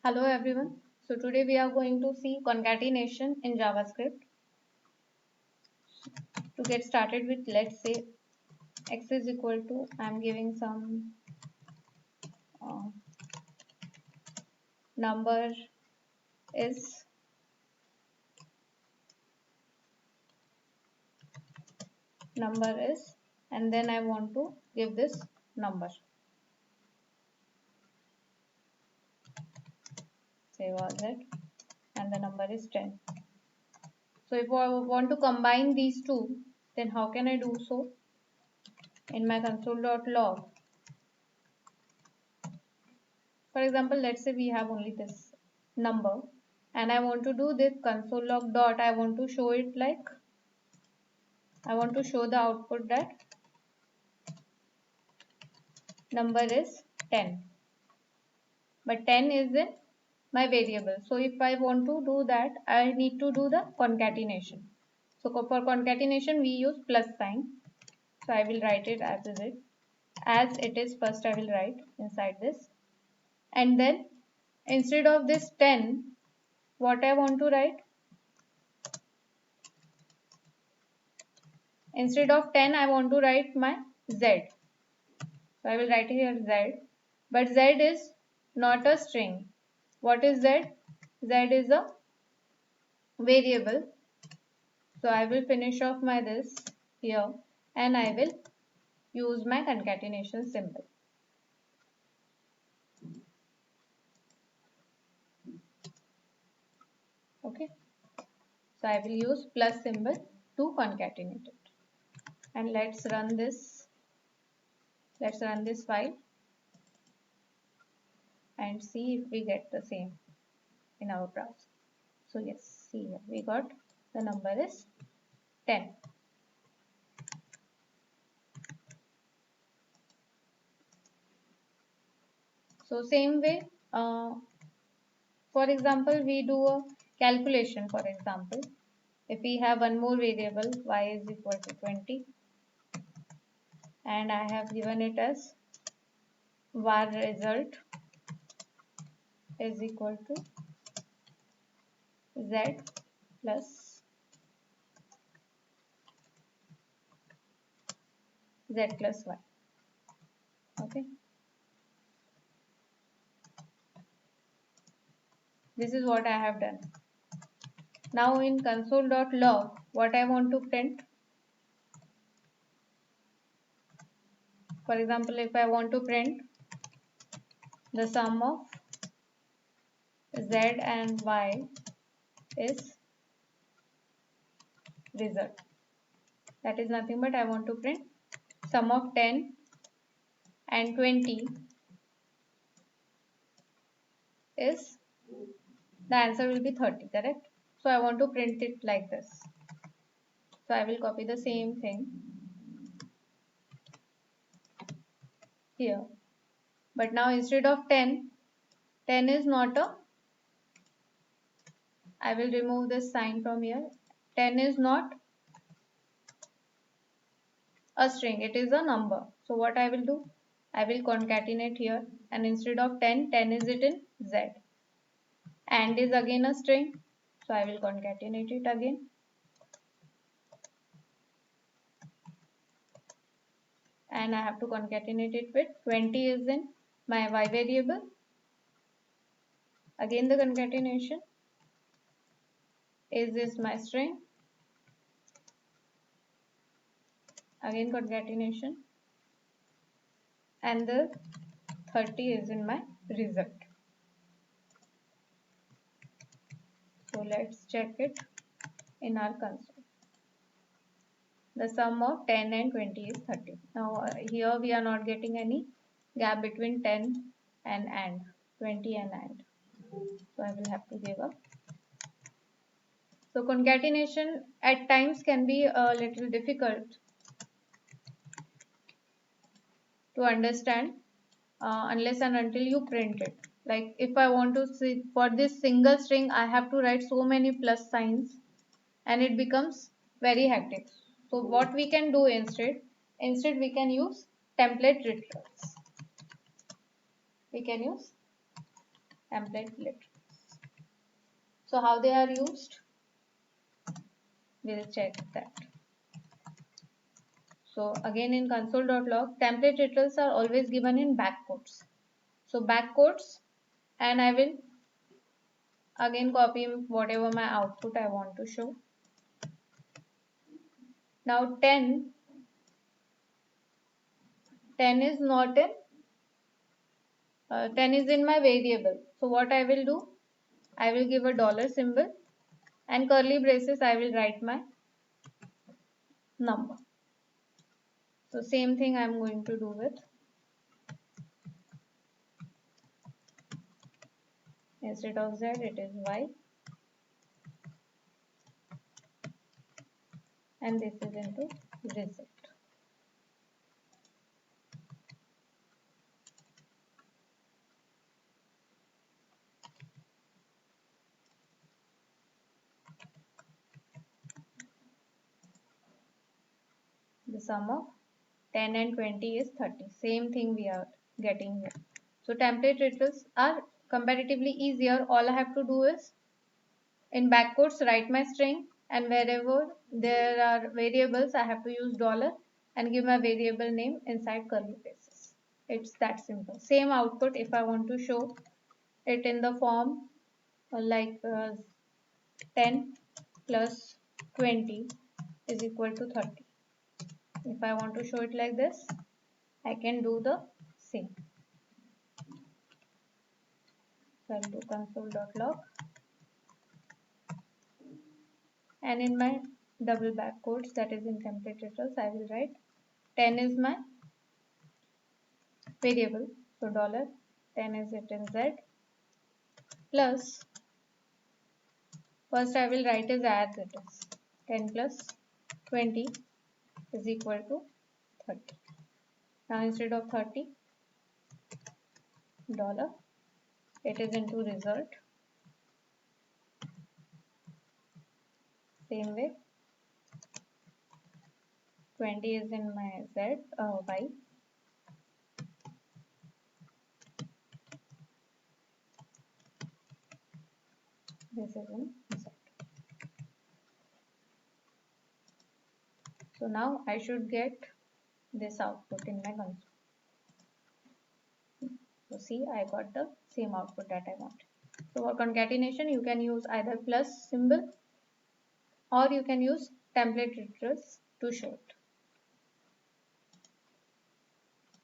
Hello everyone. So today we are going to see concatenation in JavaScript. To get started with, let's say x is equal to, I'm giving some uh, number is and then I want to give this number, say was it, and the number is 10. So if I want to combine these two, then how can I do so? In my console.log, for example, let's say we have only this number and I want to do this console.log dot, I want to show it like, I want to show the output that number is 10, but 10 is in my variable. So if I want to do that, I need to do the concatenation. So for concatenation we use plus sign. So I will write it as it is. First I will write inside this, and then instead of this 10, what I want to write, instead of 10 I want to write my z. So I will write here z, but z is not a string. What is z? Z is a variable. So I will finish off my this here and I will use my concatenation symbol. Okay. So I will use plus symbol to concatenate it. And let's run this. Let's run this file and see if we get the same in our browser. So yes, see here we got the number is 10. So same way, for example, we do a calculation. For example, if we have one more variable, y is equal to 20, and I have given it as var result is equal to z plus y. Okay, this is what I have done. Now in console.log, what I want to print, for example, if I want to print the sum of z and y is result, that is nothing but I want to print sum of 10 and 20 is, the answer will be 30, correct? So I want to print it like this. So I will copy the same thing here, but now instead of 10, 10 is not a, I will remove this sign from here. 10 is not a string, it is a number. So what I will do, I will concatenate here, and instead of 10, 10 is it in z, and is again a string, so I will concatenate it again, and I have to concatenate it with 20 is in my y variable, again the concatenation, is my string, again concatenation, and the 30 is in my result. So let's check it in our console. The sum of 10 and 20 is 30. Now here we are not getting any gap between 10 and 20 and. So I will have to give up. So concatenation at times can be a little difficult to understand unless and until you print it. Like if I want to see for this single string, I have to write so many plus signs and it becomes very hectic. So what we can do instead we can use template retrievals. We can use template literals. So how they are used? We'll check that. So again in console.log, template literals are always given in backquotes. So backquotes, and I will again copy whatever my output I want to show. Now 10 is not in 10 is in my variable. So what I will do, I will give a dollar symbol and curly braces I will write my number. So same thing I am going to do with, instead of Z it is Y, and this is into result. The sum of 10 and 20 is 30. Same thing we are getting here. So template literals are comparatively easier. All I have to do is in backquotes write my string, and wherever there are variables I have to use dollar and give my variable name inside curly braces. It's that simple. Same output if I want to show it in the form like 10 plus 20 is equal to 30. If I want to show it like this, I can do the same. So I'll do console.log, and in my double back quotes, that is in template literals, I will write 10 is my variable, so dollar 10 is it in Z, plus first I will write as it is 10 plus 20 is equal to 30. Now instead of 30, dollar, it is into result. Same way, 20 is in my Y, this is in Z. So now I should get this output in my console. So see, I got the same output that I want. So for concatenation, you can use either plus symbol or you can use template literals to show it.